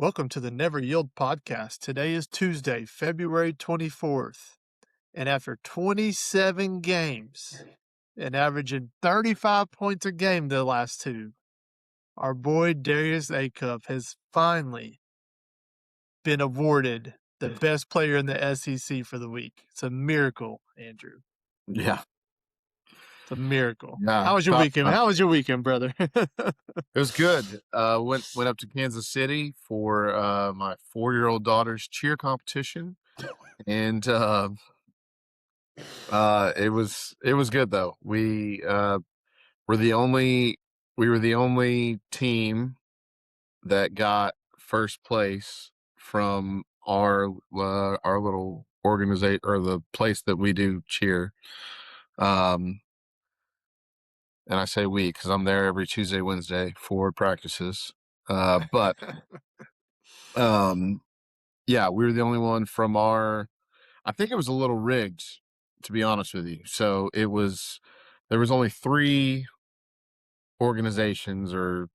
Welcome to the Never Yield podcast. Today is Tuesday, February 24th. And after 27 games and averaging 35 points a game the last two, our boy Darius Acuff has finally been awarded the best player in the SEC for the week. It's a miracle, Andrew. Yeah. It's a miracle. Yeah. How was your weekend? How was your weekend, brother? It was good. Went up to Kansas City for my 4-year-old daughter's cheer competition, and it was good though. We were the only team that got first place from our little organization, or the place that we do cheer. And I say we because I'm there every Tuesday, Wednesday for practices. But yeah, we were the only one from our. I think it was a little rigged, to be honest with you. So there was only 3 organizations or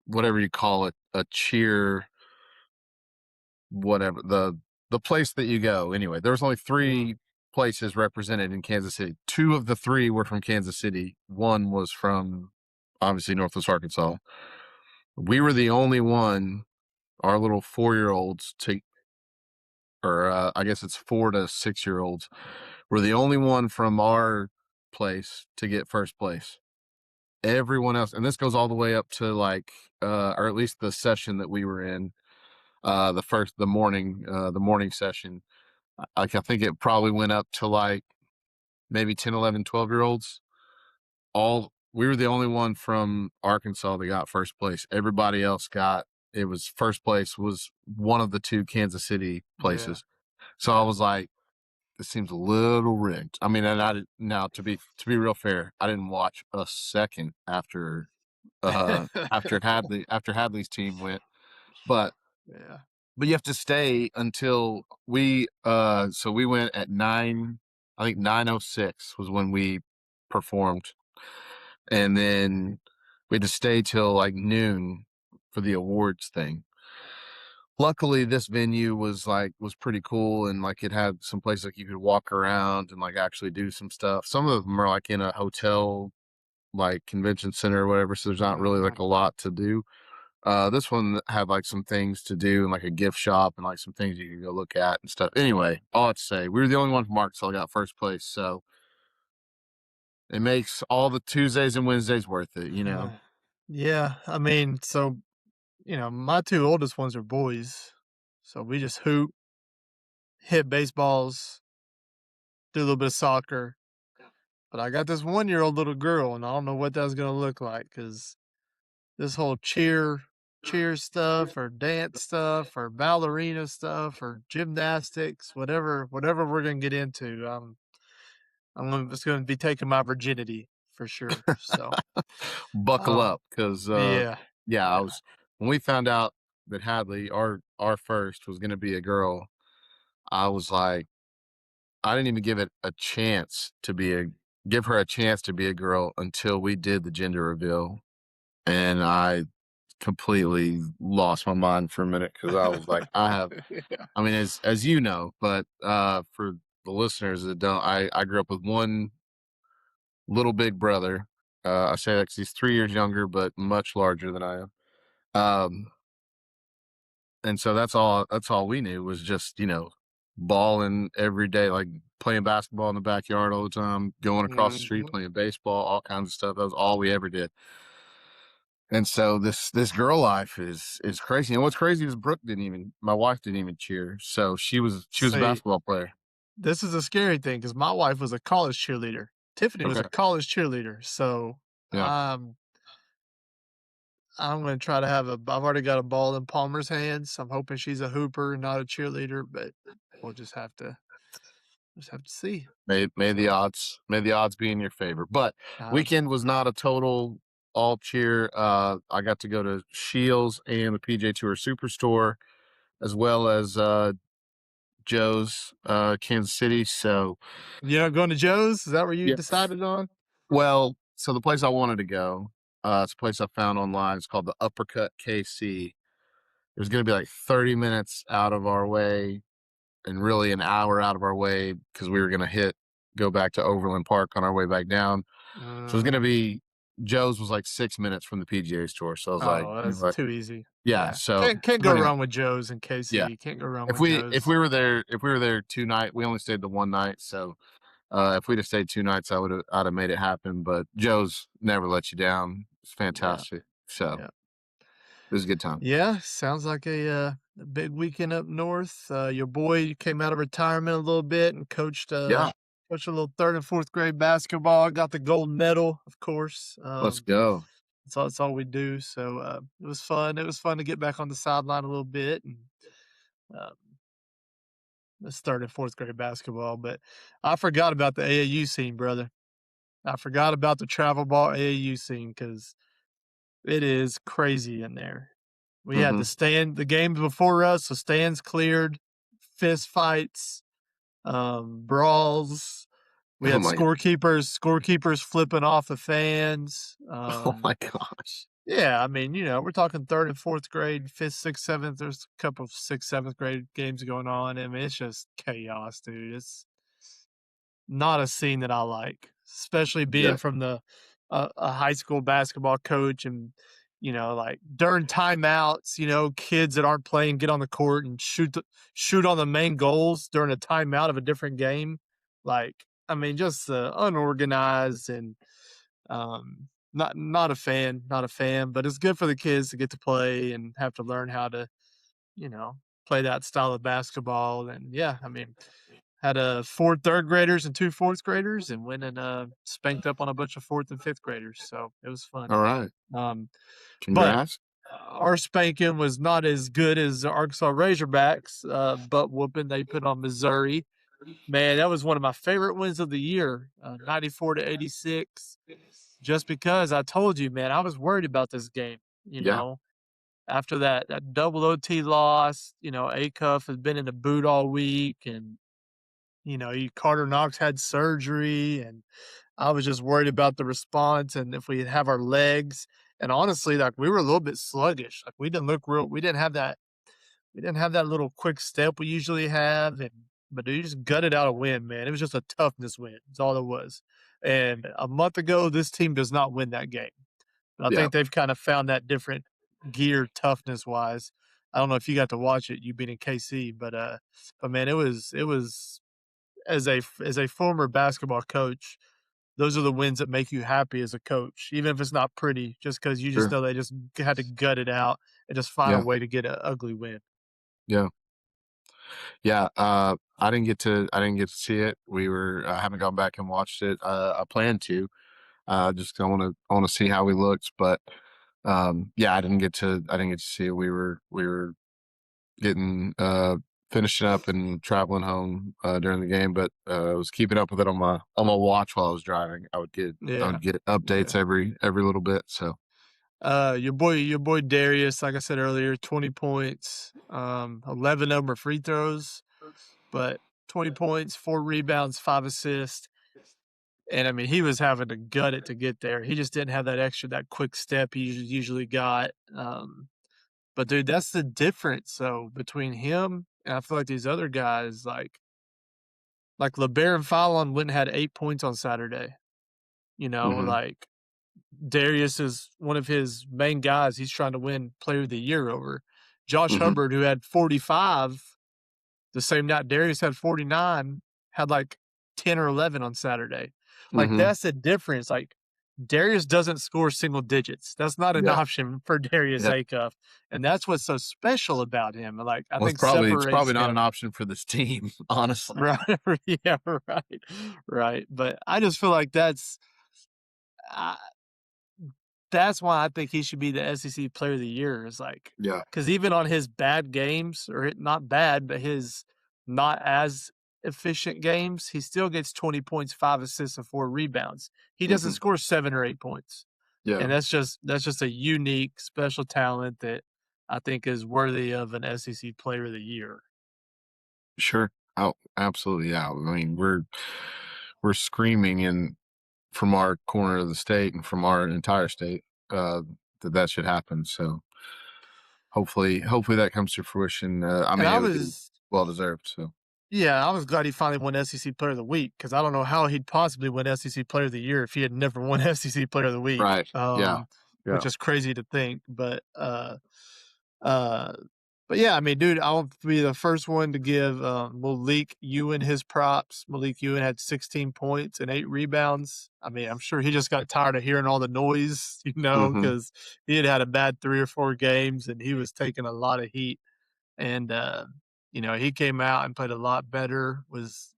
whatever you call it, a cheer, whatever the place that you go. Anyway, there was only 3 places represented in Kansas City. 2 of the 3 were from Kansas City. 1 was from obviously Northwest Arkansas. We were the only one, our little 4-year-olds I guess it's 4 to 6-year-olds. We're the only one from our place to get first place. Everyone else, and this goes all the way up to or at least the session that we were in, the morning session. I think it probably went up to maybe 10, 11, 12-year-olds. We were the only one from Arkansas that got first place. Everybody else first place was one of the 2 Kansas City places. Yeah. So I was like, this seems a little rigged. I mean, and to be real fair, I didn't watch a second after Hadley's team went, but Yeah. But you have to stay until so we went at 9, I think 9:06 was when we performed. And then we had to stay till noon for the awards thing. Luckily, this venue was pretty cool, and it had some places you could walk around and actually do some stuff. Some of them are in a hotel, convention center or whatever, so there's not really a lot to do. This one had some things to do and a gift shop and some things you could go look at and stuff. Anyway, all I have to say, we were the only one from Arkansas that got first place, so it makes all the Tuesdays and Wednesdays worth it, you know? Yeah, I mean, so, my 2 oldest ones are boys, so we just hoop, hit baseballs, do a little bit of soccer. But I got this 1-year-old little girl, and I don't know what that's gonna look like, because this whole cheer stuff or dance stuff or ballerina stuff or gymnastics, whatever we're gonna get into, it's gonna be taking my virginity for sure. So buckle up, because yeah. When we found out that Hadley, our first, was gonna be a girl, I was like, I didn't even give her a chance to be a girl until we did the gender reveal, and I completely lost my mind for a minute, because I was like, yeah. I mean, as you know, but for the listeners that don't, I grew up with one little big brother. I say that because he's 3 years younger, but much larger than I am. And so that's all we knew was just, balling every day, playing basketball in the backyard all the time, going across the street, playing baseball, all kinds of stuff. That was all we ever did. And so this girl life is crazy. And what's crazy is my wife didn't even cheer. So she was a basketball player. This is a scary thing, because my wife was a college cheerleader. Tiffany was a college cheerleader. So yeah. I'm going to try to I've already got a ball in Palmer's hands. I'm hoping she's a hooper, not a cheerleader, but we'll just have to see. May the odds be in your favor. But weekend was not a total all cheer. I got to go to Shields and the PJ Tour Superstore, as well as Joe's, Kansas City. So you're not going to Joe's? Is that where you decided on? Well, so the place I wanted to go, It's a place I found online. It's called the Uppercut KC. It was gonna be like 30 minutes out of our way and really an hour out of our way because we were gonna go back to Overland Park on our way back down. So it's gonna Mm. be Joe's was like 6 minutes from the PGA store. So I was like, Oh, that's too easy. yeah. Yeah. So Can't go anyway, wrong with Joe's and yeah. KC. Can't go wrong If with we Joe's. were there, we only stayed the one night. So if we'd have stayed 2 nights, I'd have made it happen. But Joe's never let you down. It's Yeah. fantastic. So Yeah. it was a good time. Yeah, sounds like a big weekend up north. Your boy came out of retirement a little bit and Yeah. coached a little third and fourth grade basketball. Got the gold medal, of course. Let's go. That's all we do. So it was fun. It was fun to get back on the sideline a little bit and um, this third and fourth grade basketball. But I forgot about the AAU scene, brother. I forgot about the travel ball AAU scene because it is crazy in there. We had Hmm. the games before us, the stands cleared, fist fights, brawls. We Oh had my. scorekeepers flipping off the fans. Oh my gosh. Yeah, I mean, we're talking third and fourth grade, fifth, sixth, seventh. There's a couple of sixth, seventh grade games going on. I mean, it's just chaos, dude. It's not a scene that I like, especially being Yeah. from a high school basketball coach and like during timeouts, kids that aren't playing get on the court and shoot on the main goals during a timeout of a different game. Like, I mean, just unorganized and not a fan, not a fan. But it's good for the kids to get to play and have to learn how to you know play that style of basketball. And yeah, I mean, had four third graders and two fourth graders, and went and spanked up on a bunch of fourth and fifth graders. So it was fun. All right. Um, but Congrats. our spanking was not as good as the Arkansas Razorbacks butt whooping they put on Missouri. Man, that was one of my favorite wins of the year, 94-86. Just because I told you, man, I was worried about this game. You Yeah. know, after that double OT loss, Acuff has been in the boot all week, and Carter Knox had surgery, and I was just worried about the response and if we'd have our legs. And honestly, like we were a little bit sluggish. Like we didn't have that little quick step we usually have. But you just gutted out a win, man. It was just a toughness win. That's all it was. And a month ago, this team does not win that game. But I Yeah. think they've kind of found that different gear toughness wise. I don't know if you got to watch it, you being in KC, but man, it was as a former basketball coach, those are the wins that make you happy as a coach, even if it's not pretty, just because you just Sure. know they just had to gut it out and just find a Yeah. way to get an ugly win. Yeah. Yeah. I didn't get to see it. I haven't gone back and watched it. I plan to. Just I want to see how we looked, but yeah, I didn't get to see it. We were getting finishing up and traveling home during the game, but I was keeping up with it on my watch while I was driving. I Yeah, would get updates yeah. every little bit. So Your boy Darius, like I said earlier, 20 points, 11 of them are free throws, but 20 points, 4 rebounds, 5 assists. And I mean, he was having to gut it to get there. He just didn't have that quick step he usually got. But dude, that's the difference. So between him and I feel like these other guys, like LeBaron Fallon went and had 8 points on Saturday. hmm Like Darius is one of his main guys. He's trying to win Player of the Year over Josh hmm Hubbard, who had 45 the same night Darius had 49, had like 10 or 11 on Saturday. Like, hmm that's the difference. Like, Darius doesn't score single digits. That's not an yeah, option for Darius yeah. Acuff. And that's what's so special about him. Like, I Well, think it's probably separates not an him. option for this team, honestly. Right. Yeah, right. Right. But I just feel like uh, that's why I think he should be the SEC Player of the Year. Is like, Yeah. because even on his bad games, or not bad, but his not as efficient games, he still gets 20 points, 5 assists, and 4 rebounds. He doesn't hmm score 7 or 8 points, Yeah. and that's just a unique, special talent that I think is worthy of an SEC Player of the Year. Sure. Oh, absolutely. Yeah. I mean, we're screaming in from our corner of the state and from our entire state. that should happen. So hopefully that comes to fruition. I And mean, I it would be was well deserved. So yeah, I was glad he finally won SEC Player of the Week because I don't know how he'd possibly win SEC Player of the Year if he had never won SEC Player of the Week, right, yeah, which yeah, is crazy to think. Uh, but yeah, I mean, dude, I'll be the first one to give Malik Ewan his props. Malik Ewan had 16 points and 8 rebounds. I mean, I'm sure he just got tired of hearing all the noise, hmm because he had had a bad 3 or 4 games and he was taking a lot of heat. And he came out and played a lot better, was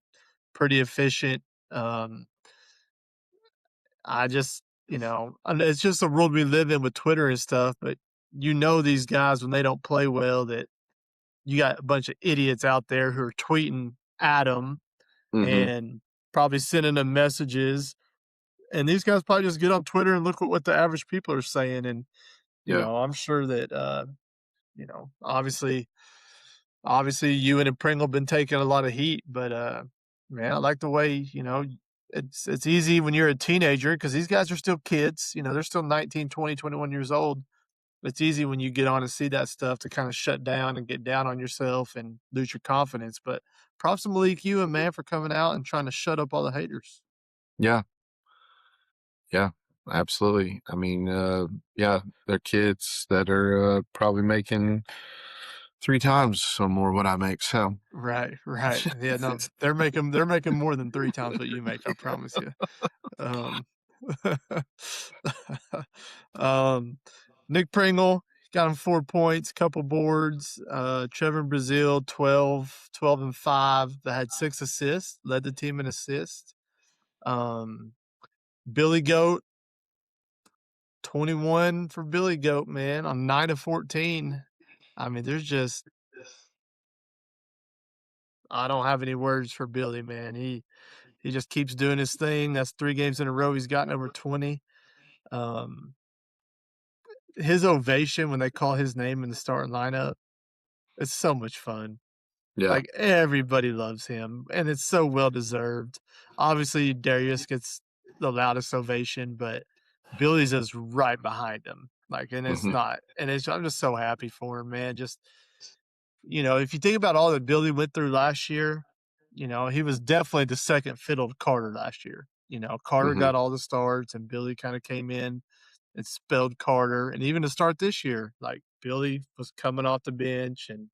pretty efficient. Um, I just, and it's just the world we live in with Twitter and stuff, but these guys when they don't play well that you got a bunch of idiots out there who are tweeting at them hmm and probably sending them messages. And these guys probably just get on Twitter and look at what the average people are saying. And, yeah, I'm sure that, obviously Ewan and Pringle been taking a lot of heat, but man, I like the way, it's easy when you're a teenager because these guys are still kids, they're still 19, 20, 21 years old. It's easy when you get on and see that stuff to kind of shut down and get down on yourself and lose your confidence. But props to Malik Ewan, man, for coming out and trying to shut up all the haters. yeah, yeah, absolutely. I mean, yeah, they're kids that are probably making 3 times or more what I make. So Right, right. Yeah, no, they're making more than 3 times what you make, I promise you. Um, um, Nick Pringle got him 4 points, couple boards. Trevor Brazile, 12 and 5, that had 6 assists, led the team in assists. Um, Billy Goat, 21 for Billy Goat, man, on 9 of 14. I mean, I don't have any words for Billy, man. He just keeps doing his thing. That's 3 games in a row he's gotten over 20. Um, his ovation when they call his name in the starting lineup, it's so much fun. yeah, Like, everybody loves him, and it's so well deserved. Obviously, Darius gets the loudest ovation, but Billy's is right behind him. Like, and it's hmm not, and I'm just so happy for him, man. Just, if you think about all that Billy went through last year, he was definitely the second fiddle to Carter last year. Carter hmm got all the starts, and Billy kind of came in and spelled Carter. And even to start this year, like, Billy was coming off the bench, and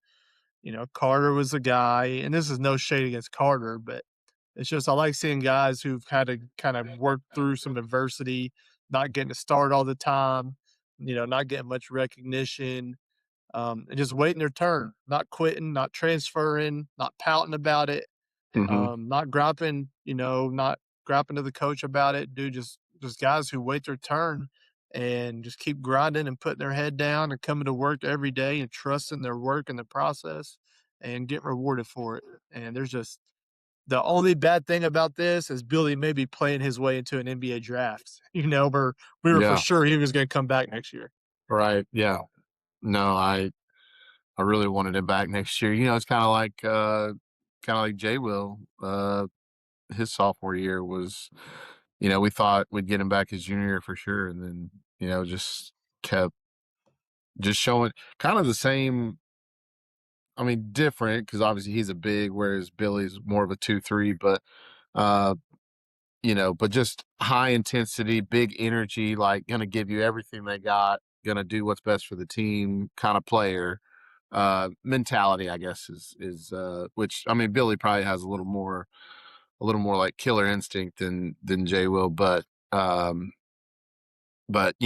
Carter was the guy. And this is no shade against Carter, but it's just I like seeing guys who've had to kind of work through some adversity, not getting to start all the time, not getting much recognition, and just waiting their turn, not quitting, not transferring, not pouting about it, hmm not not grapping to the coach about it. Dude, just guys who wait their turn and just keep grinding and putting their head down and coming to work every day and trusting their work and the process and getting rewarded for it. And there's just the only bad thing about this is Billy may be playing his way into an NBA draft, where we were for yeah, sure he was going to come back next year. right, yeah. No, I really wanted him back next year. It's kind of like Jay will. His sophomore year was, we thought we'd get him back his junior year for sure, and then just kept just showing kind of the same. I mean, different because obviously he's a big, whereas Billy's more of a 2-3, but uh, but just high intensity, big energy, like gonna give you everything they got, gonna do what's best for the team kind of player. Mentality, I guess, is which I mean Billy probably has a little more like killer instinct than Jay will, um but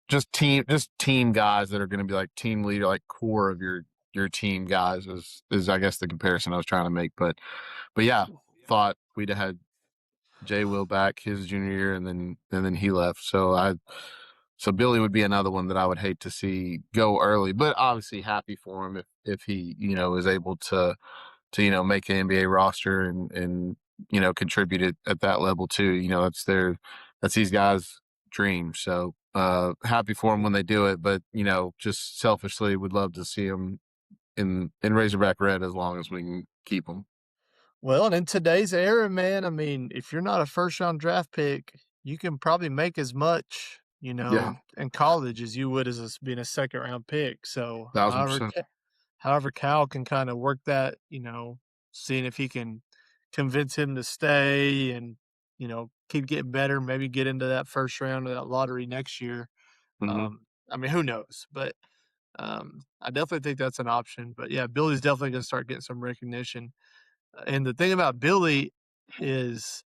just team guys that are gonna be like team leader, like core of your team guys is I guess the comparison I was trying to make. But yeah, thought we'd have had Jay Will back his junior year, and then he left. So Billy would be another one that I would hate to see go early, but obviously happy for him if he is able to make an NBA roster and contribute at that level too. That's these guys' dream. So happy for them when they do it, but just selfishly would love to see them in Razorback red as long as we can keep them. Well, and in today's era, man, I mean, if you're not a first round draft pick, you can probably make as much, Yeah. in college as you would as being a second round pick. So, however, 1,000%. however Cal can kind of work that, seeing if he can convince him to stay and keep getting better, maybe get into that first round of that lottery next year. Mhm. I mean, who knows? But I definitely think that's an option. But yeah, Billy's definitely going to start getting some recognition. And the thing about Billy is,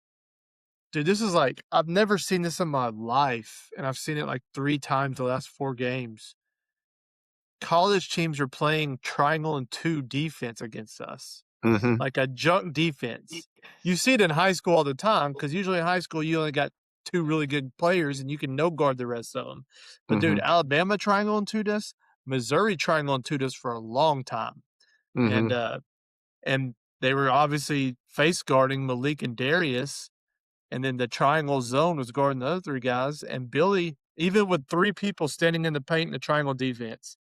dude, this is like I've never seen this in my life, and I've seen it like 3 times the last 4 games. College teams are playing triangle and 2 defense against us, Mhm. like a junk defense. You see it in high school all the time because usually in high school you only got 2 really good players and you can no guard the rest of them. But dude, Mhm. Alabama triangle and 2 this, Missouri triangle and 2 this for a long time, and Mhm. and they were obviously face guarding Malik and Darius, and then the triangle zone was guarding the other 3 guys, and Billy, even with 3 people standing in the paint in the triangle defense,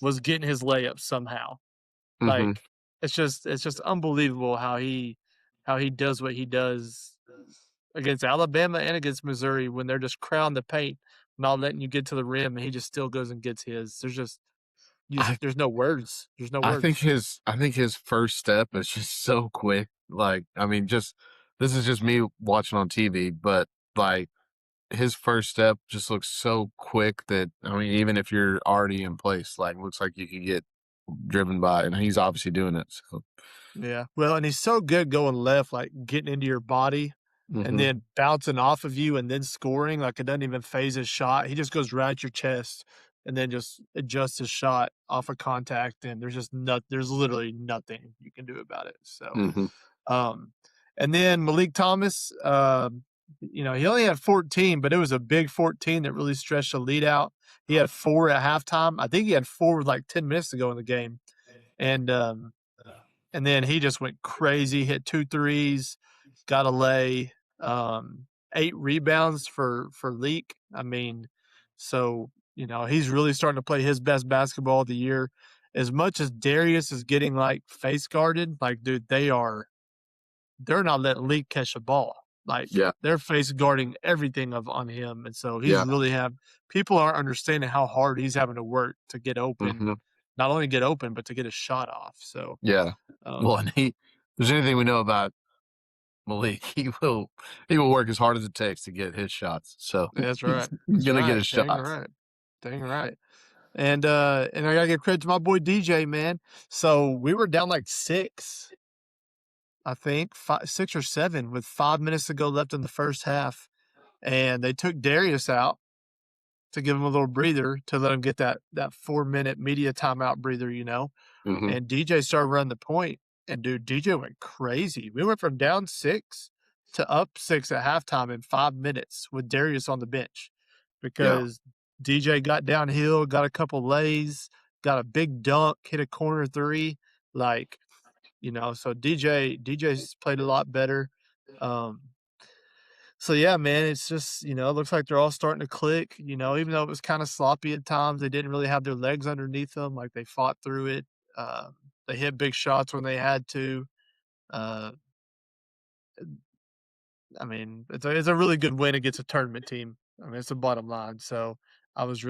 was getting his layups somehow. Mhm. Like, it's just unbelievable how he does what he does against Alabama and against Missouri when they're just crowding the paint, not letting you get to the rim, and he just still goes and gets his. I There's no words. There's no I think words. his first step is just so quick. Like, I mean, just this is just me watching on TV, but like his first step just looks so quick that I mean, even if you're already in place, like looks like you could get driven by, and he's obviously doing it. So, Yeah. Well, and he's so good going left, like getting into your body and hmm then bouncing off of you and then scoring. Like it doesn't even phase his shot. He just goes right at your chest and then just adjusts his shot off of contact. And there's literally nothing you can do about it. So, hmm um, and then Malik Thomas, he only had 14, but it was a big 14 that really stretched the lead out. He had 4 at halftime. I think he had 4 with like 10 minutes to go in the game. And, and then he just went crazy, hit 2 threes, got a lay, 8 rebounds for Leak. I mean, so, he's really starting to play his best basketball of the year. As much as Darius is getting, like, face guarded, like, dude, they're not letting Leak catch the ball. Like, yeah, they're face guarding everything on him, and so he's yeah, really have people aren't understanding how hard he's having to work to get open. hmm Not only get open, but to get a shot off, so, yeah. Well, um and if there's anything we know about Malik, he will work as hard as it takes to get his shots. So That's he's, right. he's That's gonna get right. his Dang shots. right. Dang right. And I gotta give credit to my boy DJ, man. So we were down like 6, I think, 6 or 7 with 5 minutes to go left in the first half. And they took Darius out to give him a little breather to let him get that 4-minute media timeout breather. hmm And DJ started running the point, and dude, DJ went crazy. We went from down 6 to up 6 at halftime in 5 minutes with Darius on the bench Yeah, because DJ got downhill, got a couple lays, got a big dunk, hit a corner 3, like, so DJ's played a lot better. Um, so yeah, man, it's just, it looks like they're all starting to click, even though it was kind of sloppy at times, they didn't really have their legs underneath them, like they fought through it. Um, they hit big shots when they had to. Uh, I mean, it's a really good win against a tournament team. I mean, it's the bottom line. So I was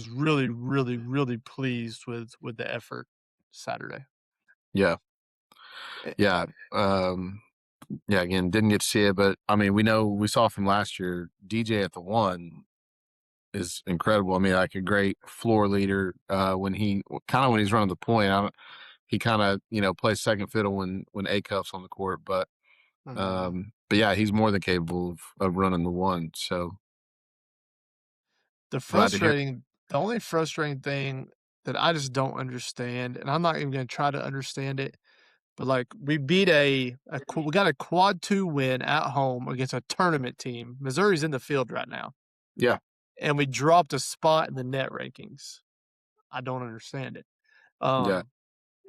really, really, really pleased with the effort Saturday. yeah, Eh, yeah. Yeah, again, didn't get to see it, but I mean, we saw from last year, DJ at the one is incredible. I mean, like a great floor leader. When when he's running the point, he kind of plays second fiddle when Acuff's on the court, mhm. but yeah, he's more than capable of running the one. So The glad to hear. frustrating the only frustrating thing that I just don't understand, and I'm not even gonna try to understand it, but, like, we beat we got a quad 2 win at home against a tournament team. Missouri's in the field right now, Yeah, and we dropped a spot in the net rankings. I don't understand it. yeah, Um,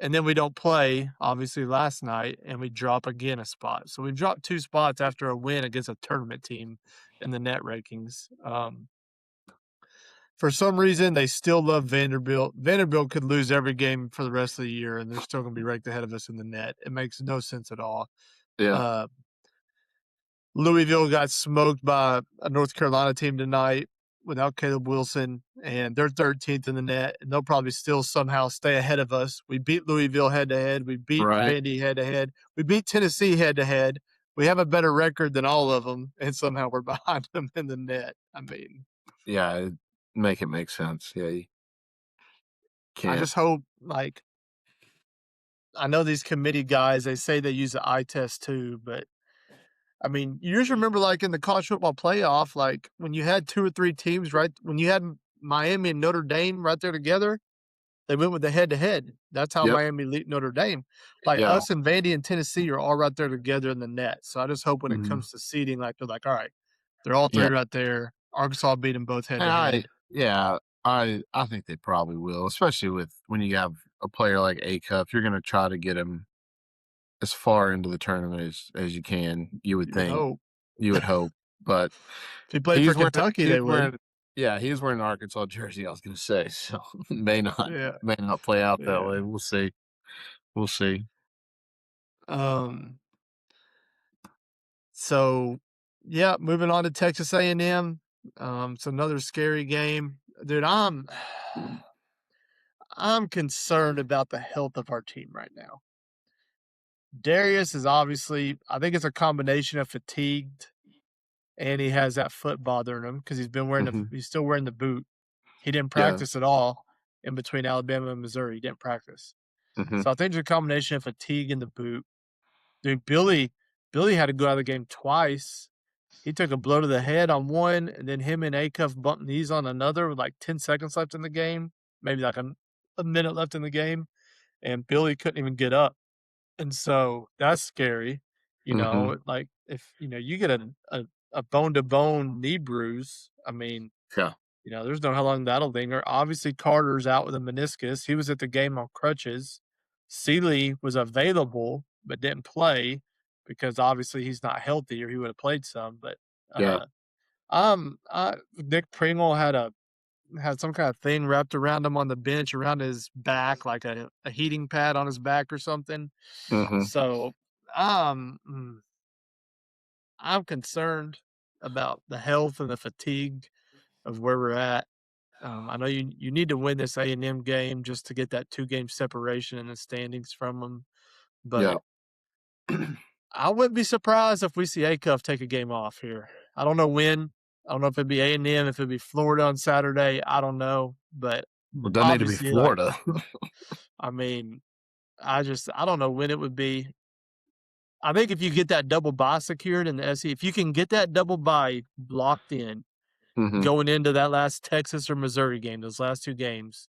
and then we don't play, obviously, last night, and we drop again a spot. So we dropped 2 spots after a win against a tournament team in the net rankings. For some reason, they still love Vanderbilt. Vanderbilt could lose every game for the rest of the year, and they're still gonna be ranked ahead of us in the net. It makes no sense at all. yeah, Uh, Louisville got smoked by a North Carolina team tonight. without Caleb Wilson, and they're 13th in the net, and they'll probably still somehow stay ahead of us. We beat Louisville head to head. We beat Right. Vandy head to head. We beat Tennessee head to head. We have a better record than all of them, and somehow we're behind them in the net. I mean, Yeah, make it make sense. Yeah, you I can't. just hope, like, I know these committee guys, they say they use the eye test too, but I mean, you just remember like in the college football playoff, like when you had 2 or 3 teams, right? When you had Miami and Notre Dame right there together, they went with the head to head. That's how Yep. Miami beat Notre Dame. Like Yeah. us and Vandy and Tennessee are all right there together in the net. So I just hope when it Mhm. comes to seeding, like they're like, all right, they're all Yeah. three right there. Arkansas beat them both head And to head. I think they probably will, especially with when you have a player like Acuff. You're going to try to get him as far into the tournament as you can. You would You would think, hope. you would hope, but If he played for he's wearing Kentucky, he's they would. wearing yeah, he's wearing an Arkansas jersey. I was going to say, so may not Yeah, may not play out that yeah. way. We'll see. We'll see. Um, so yeah, moving on to Texas A&M. It's another scary game. Dude, I'm concerned about the health of our team right now. Darius is obviously, I think it's a combination of fatigued and he has that foot bothering him because Hmm. he's still wearing the boot. He didn't Yeah. practice at all in between Alabama and Missouri. He didn't practice. Hmm. So I think it's a combination of fatigue and the boot. Dude, Billy had to go out of the game twice. He took a blow to the head on one, and then him and Acuff bumped knees on another with like 10 seconds left in the game, maybe like a minute left in the game, and Billy couldn't even get up. And so that's scary. Hmm. Like if you get a bone to bone knee bruise, I mean, Yeah. there's no how long that'll linger. Obviously, Carter's out with a meniscus. He was at the game on crutches. Sealy was available but didn't play because obviously he's not healthy or he would have played some. But Yeah. Nick Pringle had some kind of thing wrapped around him on the bench around his back, like a heating pad on his back or something. Hmm. So um, mm, I'm concerned about the health and the fatigue of where we're at. I know you need to win this A&M game just to get that 2-game separation in the standings from them, Yeah. but I wouldn't be surprised if we see Acuff take a game off here. I don't know when. I don't know if it'd be A&M, if it'd be Florida on Saturday. I don't know, but Well, doesn't need to be obviously, like, Florida. I mean, I don't know when it would be. I think if you get that double bye secured in the SEC, if you can get that double bye locked in Hmm. going into that last Texas or Missouri game, those last 2 games,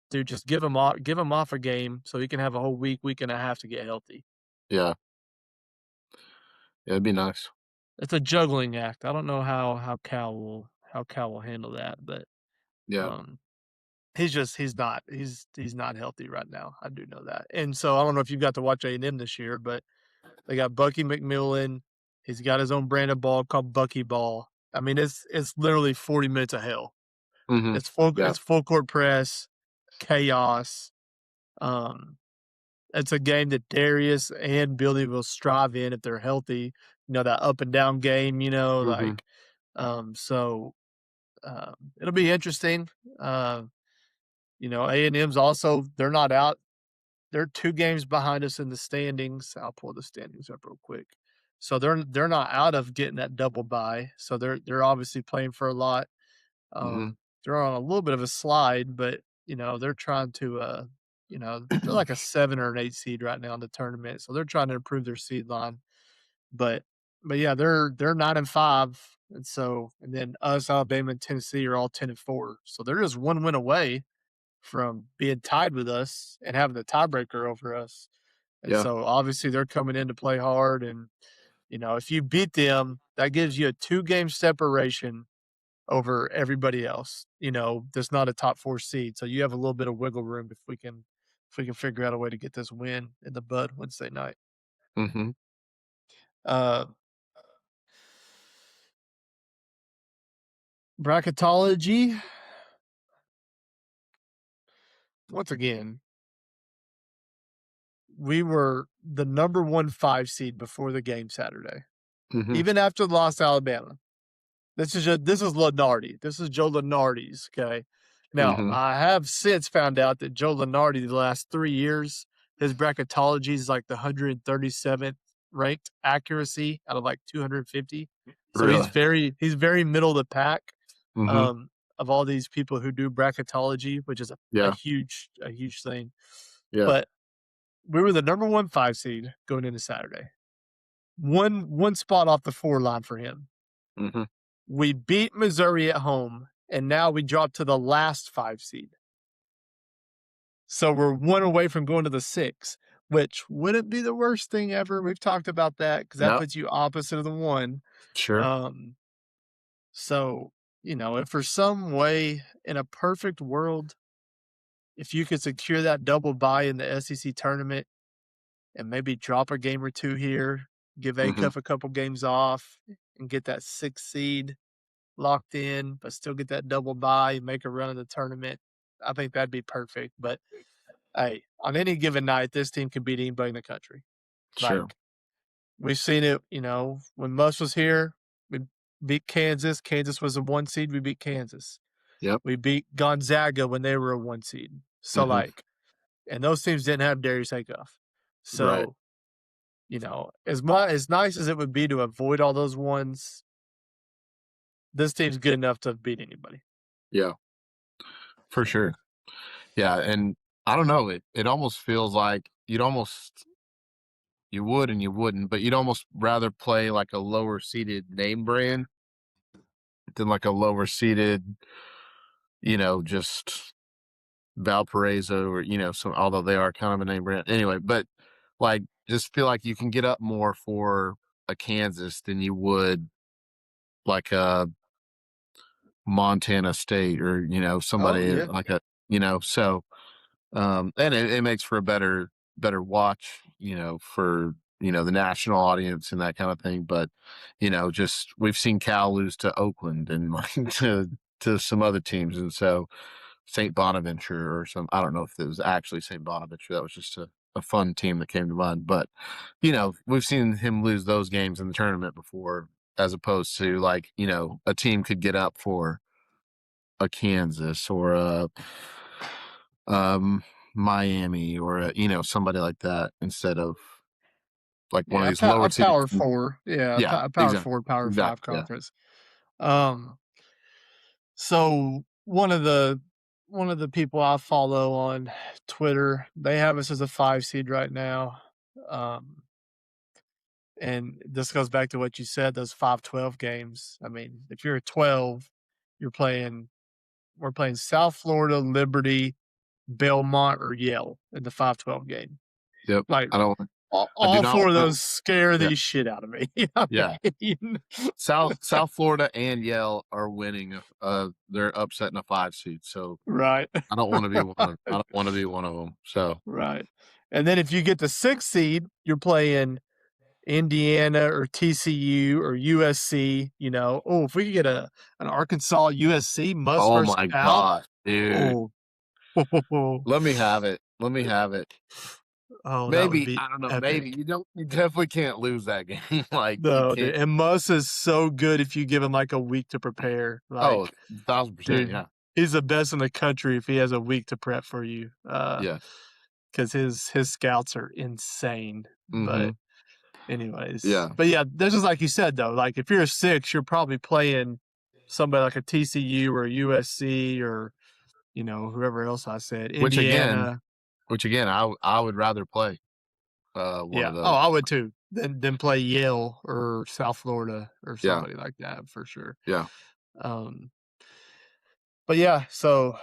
dude, just give him off a game so he can have a whole week and a half to get healthy. Yeah. It'd be nice. It's a juggling act. I don't know how Cal will handle that, but Yeah. um, he's not healthy right now. I do know that, and so I don't know if you've got to watch A&M this year, but they got Bucky McMillan. He's got his own brand of ball called Bucky Ball. I mean, it's literally 40 minutes of hell. Hmm. Yeah. It's full court press, chaos. Um, It's a game that Darius and Billy will strive in if they're healthy. That up and down game, Hmm. so it'll be interesting. A&M's also they're not out. They're 2 games behind us in the standings. I'll pull the standings up real quick. So they're not out of getting that double bye. So they're obviously playing for a lot. Hmm. They're on a little bit of a slide, but they're trying to they're like a 7 or an 8 seed right now in the tournament. So they're trying to improve their seed line. But yeah, they're 9-5. And then us, Alabama, and Tennessee are all 10-4. So they're just 1 win away from being tied with us and having the tiebreaker over us. And Yeah. so obviously they're coming in to play hard. And, if you beat them, that gives you a 2-game separation over everybody else, that's not a top 4 seed. So you have a little bit of wiggle room if we can figure out a way to get this win in the bud Wednesday night. Hmm. Uh Bracketology, once again, we were the number 1 5 seed before the game Saturday, Hmm. even after the loss to Alabama. This is Lenardi. This is Joe Lenardi's. Okay. Now Mhm. I have since found out that Joe Lenardi the last 3 years, his bracketology is like the 137th ranked accuracy out of like 250. So Really? he's very middle of the pack Mhm. um, of all these people who do bracketology, which is a Yeah. huge thing. Yeah. But we were the number 1 5 seed going into Saturday. One spot off the 4 line for him. Mhm. We beat Missouri at home, and now we drop to the last 5 seed. So we're 1 away from going to the 6, which wouldn't be the worst thing ever. We've talked about that because that No. puts you opposite of the 1. Sure. Um, so, if for some way in a perfect world, if you could secure that double bye in the SEC tournament and maybe drop a game or 2 here, give Mhm. Acuff a couple games off and get that 6th seed locked in, but still get that double bye, make a run in the tournament. I think that'd be perfect. But hey, on any given night, this team can beat anybody in the country. Sure. Like we've seen it, when Muss was here, we beat Kansas. Kansas was a 1 seed. We beat Kansas. Yep. We beat Gonzaga when they were a 1 seed. So Mhm. and those teams didn't have Darius Acuff. Right. So, as nice as it would be to avoid all those ones, this team's good enough to beat anybody. Yeah. For So sure. Yeah, and I don't know, it almost feels like you would and you wouldn't, but you'd almost rather play like a lower seeded name brand than like a lower seeded, just Valparaiso or, some although they are kind of a name brand. Anyway, but like just feel like you can get up more for a Kansas than you would like a Montana State or, oh somebody yeah. like so and it makes for a better watch, for, the national audience and that kind of thing. But, just we've seen Cal lose to Oakland and like to some other teams. And so St. Bonaventure or I don't know if it was actually St. Bonaventure. That was just a fun team that came to mind. But, we've seen him lose those games in the tournament before, as opposed to like, a team could get up for a Kansas or a Miami or somebody like that instead of like one of Yeah, these lower a seeded power teams. 4. Yeah, Yeah, a power exactly, 4, power 5 exactly. Yeah. conference. Um, so one of the people I follow on Twitter, they have us as a 5 seed right now. Um, and this goes back to what you said, those 5-12 games. I mean, if you're a 12, you're playing we're playing South Florida, Liberty, Belmont, or Yale in the 5-12 game. Yep. Like I don't. I do all not 4 of want those scare to. Yeah. the shit out of me. I Yeah. mean, South Florida and Yale are winning. They're upsetting a 5 seed. So right. I don't want to be one. I don't want to be one of them. So Right. And then if you get the 6th seed, you're playing Indiana or TCU or USC, Oh, if we could get an Arkansas USC Muss oh versus my Cal, god, dude, oh, let me have it. Let me have it. oh, that would Maybe be I don't know. Maybe epic. you don't. You definitely can't lose that game. Like you No, dude. can't. And Muss is so good if you give him like a week to prepare. Oh, Like, 1,000%. dude, Yeah. he's the best in the country if he has a week to prep for you. Yeah. Because his scouts are insane. But Mhm. anyways, Yeah. but yeah, this is like you said though. Like if you're a 6, you're probably playing somebody like a TCU or a USC or whoever else I said, Which again Indiana. I would rather play, one Yeah. of Oh, those. I would too. Then play Yale or South Florida or Yeah. somebody like that for sure. Yeah. Um, but yeah. So,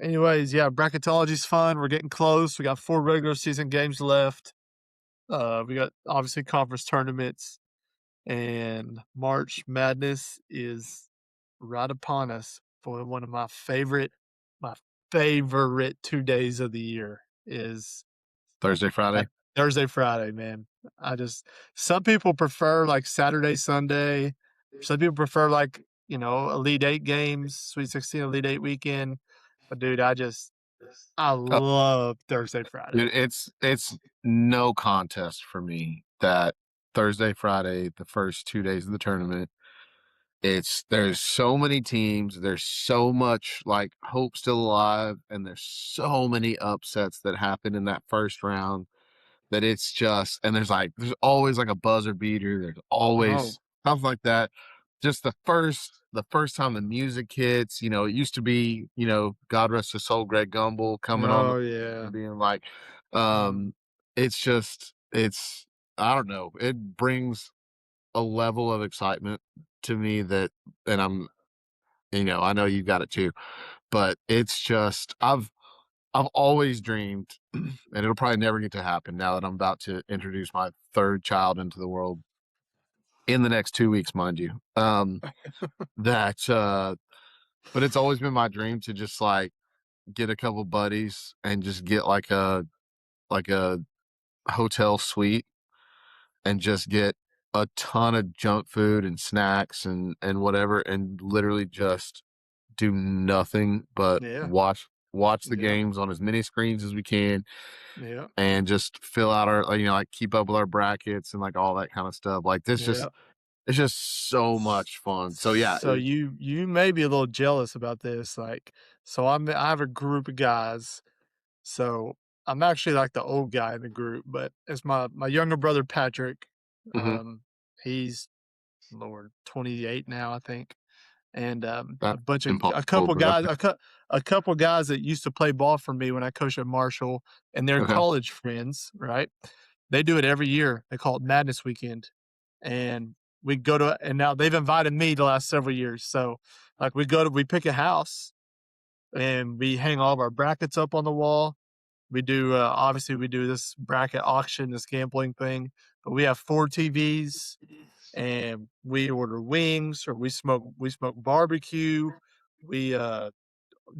anyways, yeah, bracketology's fun. We're getting close. We got 4 regular season games left. We got obviously conference tournaments. And March Madness is right upon us for one of my favorite 2 days of the year is Thursday, Friday. that Thursday, Friday, man. I just some people prefer like Saturday, Sunday. Some people prefer like, Elite 8 games, Sweet 16, Elite 8 weekend. But dude, I Oh, love Thursday, Friday. dude, it's no contest for me that Thursday, Friday, the first 2 days of the tournament there's so many teams, there's so much like hope still alive, and there's so many upsets that happen in that first round that it's just, and there's always like a buzzer beater, there's Oh, always something like that. Just the first time the music hits, it used to be, God rest his soul, Greg Gumbel coming on the oh yeah. and being like, Mhm. it's just it's I don't know, it brings a level of excitement to me that, and I know you got it too, but it's just I've always dreamed, and it'll probably never get to happen now that I'm about to introduce my third child into the world in the next 2 weeks, mind you. That but it's always been my dream to just like get a couple buddies and just get like a hotel suite and just get a ton of junk food and snacks and whatever, and literally just do nothing but Yeah, watch the yeah, games on as many screens as we can, yeah, and just fill out our, like, keep up with our brackets and like all that kind of stuff. Like this yeah. just it's just so much fun. So yeah, So you may be a little jealous about this, like, so I have a group of guys. So I'm actually like the old guy in the group, but it's my younger brother Patrick. mhm, Um, he's Lord 28 now, I think, and a that's bunch of a impossible, couple but guys, okay, a couple guys that used to play ball for me when I coached at Marshall, and they're okay, college friends, right? They do it every year. They call it Madness Weekend, and we go to and now they've invited me the last several years. So like we pick a house and we hang all of our brackets up on the wall. We do obviously we do this bracket auction, this gambling thing, but we have 4 TVs and we order wings or we smoke barbecue, we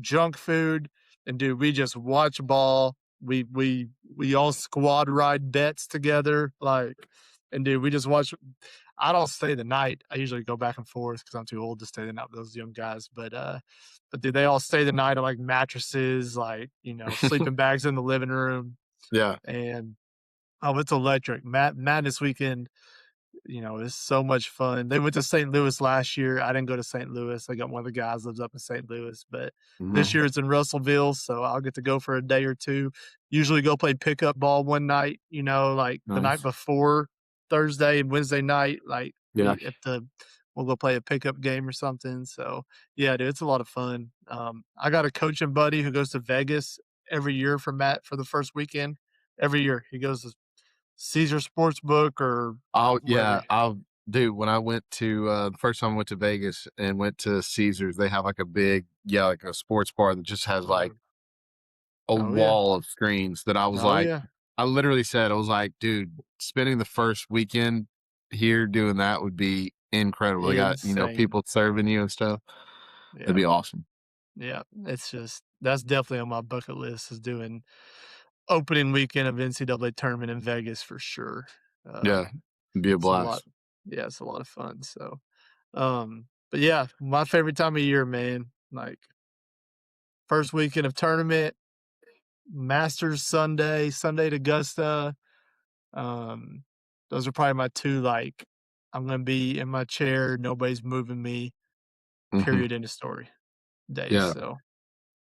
junk food, and dude, we just watch ball. We all squad ride bets together, like, and dude, we just watch. I don't stay the night. I usually go back and forth because I'm too old to stay the night with those young guys. But dude, they all stay the night on like mattresses, like sleeping bags in the living room, yeah, and oh, it's electric. Madness Weekend, it's so much fun. They went to St. Louis last year. I didn't go to St. Louis. I got one of the guys lives up in St. Louis, but this mhm, year it's in Russellville, so I'll get to go for a day or two. Usually go play pickup ball one night, like the night nice, before Thursday and Wednesday night, like yeah, we'll go play a pickup game or something. So yeah, dude, it's a lot of fun. I got a coaching buddy who goes to Vegas every year for Matt for the first weekend. Every year he goes to Caesar Sportsbook or oh wherever. yeah, I'll dude, when I went to the first time I went to Vegas and went to Caesars, they have like a big, yeah, like a sports bar that just has like Mhm. a Oh, yeah. wall of screens that I was Oh, like, yeah. I literally said, I was like, dude, spending the first weekend here doing that would be incredible. They got, Insane. people serving you and stuff. It'd Yeah. be awesome. Yeah. It's just that's definitely on my bucket list is doing opening weekend of NCAA tournament in Vegas for sure. Yeah. It'd be a It's a lot. blast. Yeah, it's a lot of fun. So, but yeah, my favorite time of year, man. Like first weekend of tournament, Masters Sunday, Sunday at Augusta. Um, those are probably my two. Like, I'm gonna be in my chair, nobody's moving me. Hmm. Period. End of story. Days. Yeah. So,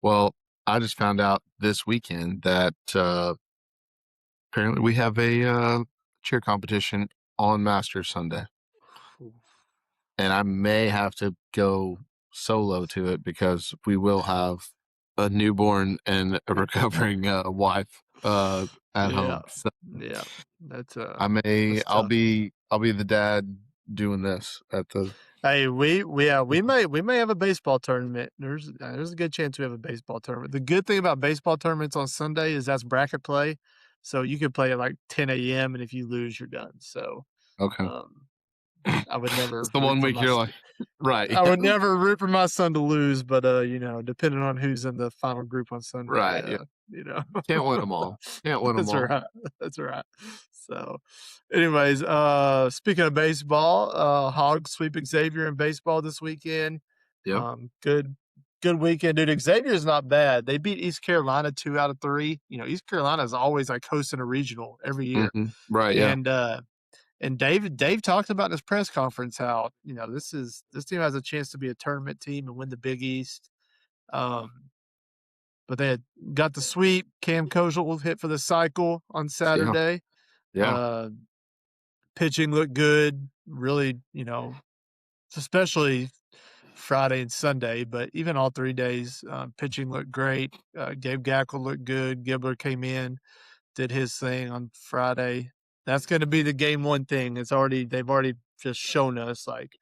Well, I just found out this weekend that apparently we have a cheer competition on Masters Sunday, and I may have to go solo to it because we will have a newborn and a recovering wife at yeah, home. So yeah. That's I'll tough. be the dad doing this at the Hey, we may have a baseball tournament. There's a good chance we have a baseball tournament. The good thing about baseball tournaments on Sunday is that's bracket play, so you can play at like 10 a.m. and if you lose, you're done. So, okay. um, I would It's never the root one for week my you're like, right, I yeah, would never root for my son to lose, but, depending on who's in the final group on Sunday, right, yeah. you know. Can't win them all. Can't win them That's all. right. That's right. So, anyways, speaking of baseball, Hogs sweep Xavier in baseball this weekend. Yep. Good weekend, dude. Xavier's not bad. They beat East Carolina 2 out of 3. East Carolina is always, like, hosting a regional every year, Right. Yeah. and, And Dave talked about in his press conference how, this team has a chance to be a tournament team and win the Big East. But they had got the sweep. Cam Kozel hit for the cycle on Yeah. Saturday. Yeah. Pitching looked good, really, especially Friday and Sunday, but even all 3 days, pitching looked great. Gabe Gackle looked good. Gibbler came in, did his thing on Friday. That's going to be the game one thing. They've already just shown us, like,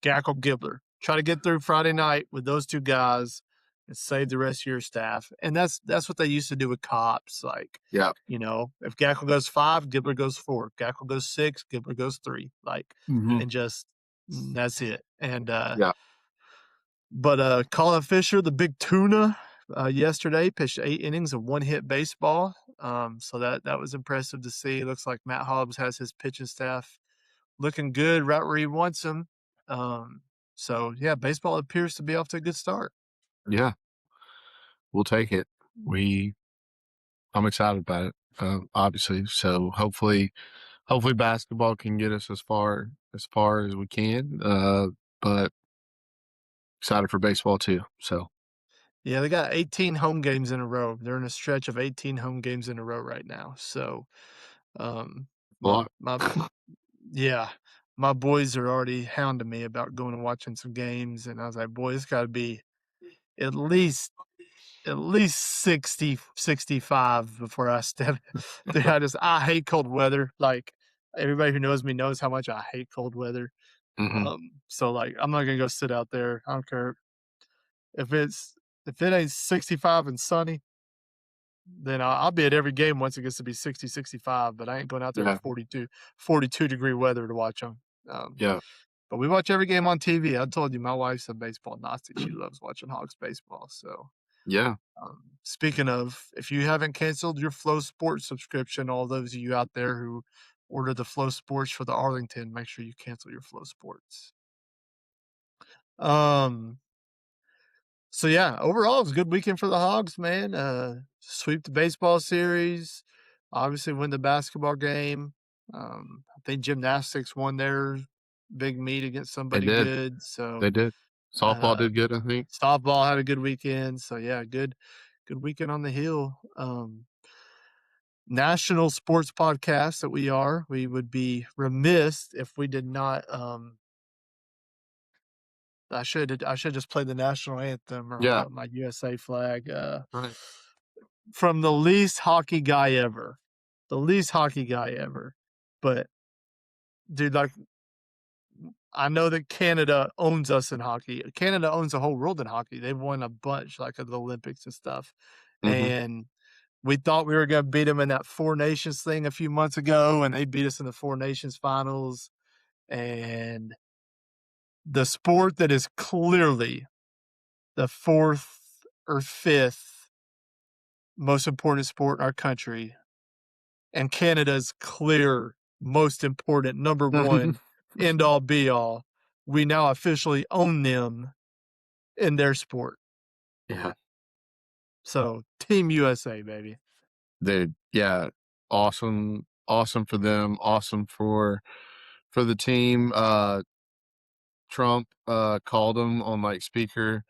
Gackle, Gibbler. Try to get through Friday night with those two guys and save the rest of your staff. And that's what they used to do with cops. Like, Yeah. if Gackle goes 5, Gibbler goes 4. If Gackle goes 6, Gibbler goes 3. Like, Mhm. and just that's it. And Yeah. but Colin Fisher, the big tuna, yesterday pitched 8 innings of one-hit baseball. So that was impressive to see. It looks like Matt Hobbs has his pitching staff looking good right where he wants them. So yeah, baseball appears to be off to a good start. Yeah. We'll take it. I'm excited about it, obviously. So hopefully basketball can get us as far as we can. But excited for baseball too. So Yeah, they got 18 home games in a row. They're in a stretch of 18 home games in a row right now. So, a my lot. my yeah, my boys are already hounding me about going and watching some games, and I was like, boy, it's got to be at least 60, 65 before I step. Dude, I hate cold weather. Like, everybody who knows me knows how much I hate cold weather. Hmm. So like, I'm not gonna go sit out there. I don't care if it ain't 65 and sunny, then I'll be at every game once it gets to be 60, 65. But I ain't going out there in Yeah. 42-degree weather to watch them. Yeah. But we watch every game on TV. I told you my wife's a baseball Nazi. She loves watching Hogs baseball. So, Yeah. speaking of, if you haven't canceled your Flow Sports subscription, all those of you out there who order the Flow Sports for the Arlington, make sure you cancel your Flow Sports. Um, so yeah, overall, it was a good weekend for the Hogs, man. Sweep the baseball series, obviously win the basketball game. I think gymnastics won their big meet against They somebody did. good. So, They did. Softball uh, did good, I think. softball had a good weekend. So yeah, good weekend on the hill. National sports podcast that we are, we would be remiss if we did not. I should just play the national anthem or hold Yeah. up my USA flag. Right. From the least hockey guy ever, the least hockey guy ever. But dude, like, I know that Canada owns us in hockey. Canada owns the whole world in hockey. They've won a bunch, like, of the Olympics and stuff. Hmm. And we thought we were gonna beat them in that Four Nations thing a few months ago, and they beat us in the Four Nations finals. And the sport that is clearly the 4th or 5th most important sport in our country, and Canada's clear most important number 1 end all be all, we now officially own them in their sport. Yeah. So, Team USA, baby. Dude, yeah. Awesome for them. Awesome for the team. Trump called him on like speaker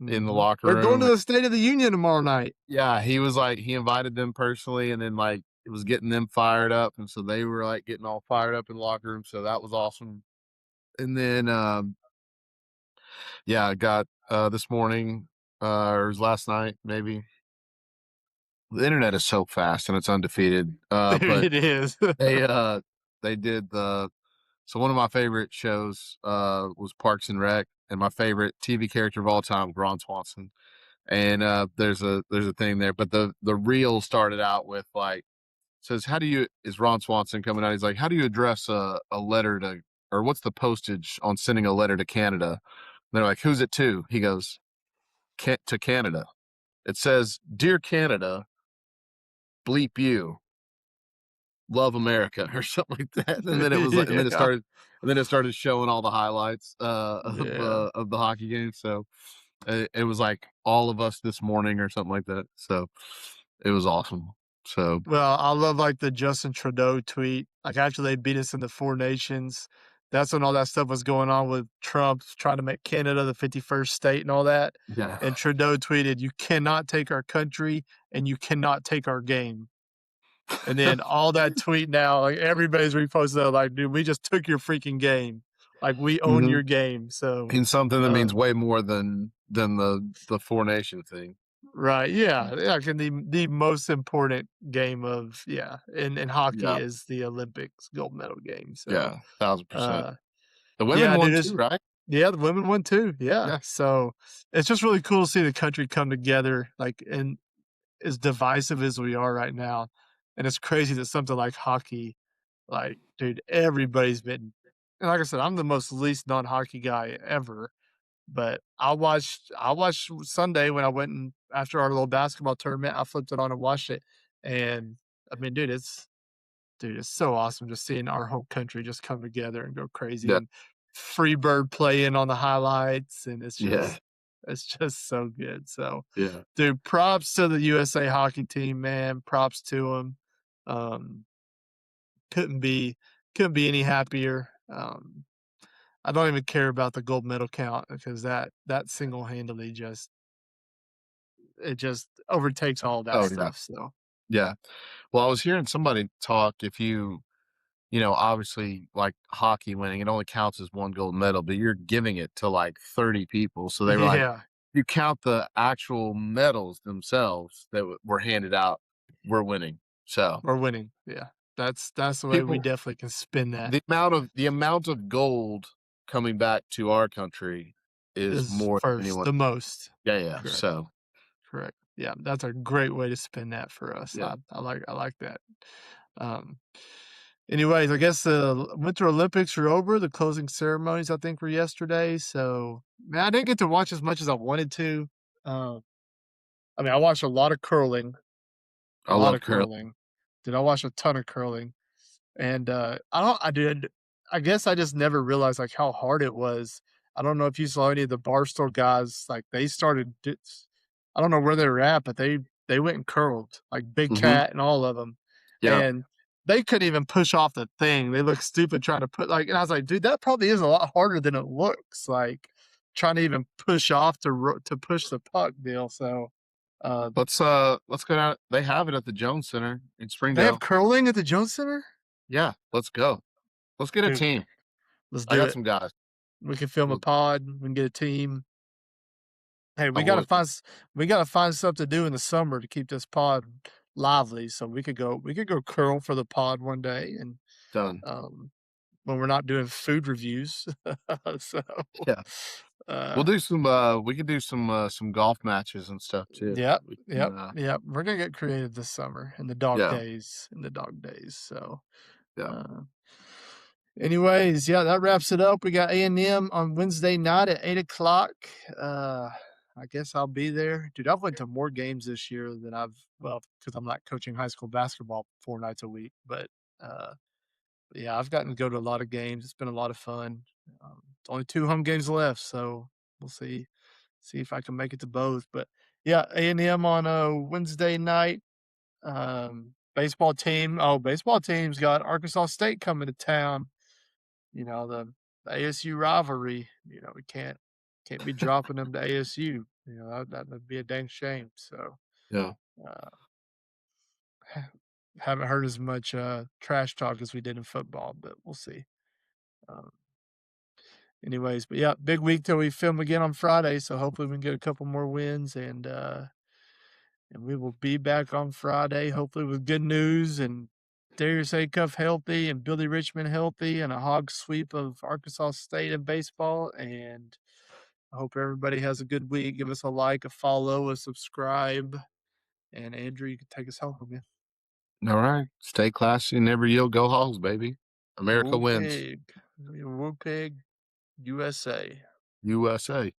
in the Mhm. locker They're going to room. the State of the Union tomorrow night. Yeah, he was like he invited them personally, and then like it was getting them fired up, and so they were like getting all fired up in the locker room. So that was awesome. And then yeah, I got this morning or it was last night maybe. The internet is so fast and it's undefeated. But It is. they they did the so one of my favorite shows was Parks and Rec, and my favorite TV character of all time, Ron Swanson. And there's a thing there, but the reel started out with like says, how do you is Ron Swanson coming out? He's like, how do you address a letter to, or what's the postage on sending a letter to Canada? And they're like, who's it to? He goes, to Canada. It says, Dear Canada, bleep you, love America, or something like that. And then it was like, Yeah. and then it started showing all the highlights Yeah. of the hockey game. So it was like all of us this morning or something like that. So it was awesome. So Well, I love, like, the Justin Trudeau tweet, like, after they beat us in the 4 nations, that's when all that stuff was going on with Trump trying to make Canada the 51st state and all that, yeah. and Trudeau tweeted, "You cannot take our country, and you cannot take our game." And then all that tweet now, like, everybody's reposting that, like, "Dude, we just took your freaking game. Like, we own Mhm. your game." So, Means something that means um way more than the 4 nation thing. right, yeah, yeah, 'cause the most important game of yeah, in hockey Yeah, is the Olympics gold medal game, so, yeah, 1,000%. uh, The women yeah, won dude, too, it's right? yeah, the women won too, yeah, Yeah. so, it's just really cool to see the country come together, like, and as divisive as we are right now, and it's crazy that something like hockey, like, dude, everybody's been and like I said, I'm the most least non-hockey guy ever, but I watched Sunday when I went and after our little basketball tournament, I flipped it on and watched it, and, I mean, it's so awesome just seeing our whole country just come together and go crazy, Yeah, and Freebird playing on the highlights, and yeah, it's just so good, so, yeah. dude, props to the USA hockey team, man, props to 'em, um, couldn't be couldn't be any happier, I don't even care about the gold medal count because that single-handedly just it just overtakes all that Oh, yeah, stuff, so yeah. Well, I was hearing somebody talk if obviously, like hockey winning, it only counts as 1 gold medal, but you're giving it to, like, 30 people, so they were like, yeah, "You count the actual medals themselves that were handed out, we're winning." So, we're winning, yeah. That's the way we people definitely can spin that the amount of gold coming back to our country is is more than first, anyone. the most. Yeah, yeah, Correct, so, correct. Yeah, that's a great way to spin that for us. yeah. I like that. Um, anyways, I guess the Winter Olympics are over, the closing ceremonies, I think, were yesterday, so, man, I didn't get to watch as much as I wanted to, um, I mean, I watched a lot of curling. A I lot love of curling. curling. Did I watch a ton of curling, and, I did I guess I just never realized, like, how hard it was. I don't know if you saw any of the Barstool guys, like, they started d I don't know where they were at, but they went and curled, like Big Mhm. Cat and all of them, Yeah. and they couldn't even push off the thing. They looked stupid trying to put like and I was like, "Dude, that probably is a lot harder than it looks," like, trying to even push off to push the puck deal, so, uh, Let's go down, they have it at the Jones Center in they have Springdale. curling at the Jones Center? Yeah, let's go. Let's get a Dude, team. let's I do got it. some guys. We can film a L pod, we can get a team. Hey, I would we gotta find stuff to do in the summer to keep this pod lively, so we could go curl for the pod one day and, done. um, when we're not doing food reviews. So, Yeah. uh, We could do some golf matches and stuff too. yep, We can, yep, yep, we're gonna get creative this summer yeah, in the dog days, so, yeah. uh anyways, yeah, that wraps it up. We got A&M on Wednesday night at 8 o'clock. Uh, I guess I'll be there. Dude, I've went to more games this year than well, because I'm not coaching high school basketball 4 nights a week, uh, yeah, I've gotten to go to a lot of games. It's been a lot of fun. It's only 2 home games left, so we'll see if I can make it to both, but yeah, A&M on a Wednesday night. Baseball team's got Arkansas State coming to town. The ASU rivalry, we can't be dropping them to ASU. That'd be a dang shame. So, Yeah. uh, haven't heard as much trash talk as we did in football, but we'll see. Um, anyways, but yeah, big week till we film again on Friday. So hopefully we can get a couple more wins and we will be back on Friday, hopefully with good news and Darius Acuff healthy and Billy Richmond healthy and a hog sweep of Arkansas State in baseball. And I hope everybody has a good week. Give us a like, a follow, a subscribe. And Andrew, you can take us home, man. Alright. Stay classy and never yield. Go Hogs, baby. America Woo wins. pig. Woo pig USA. USA.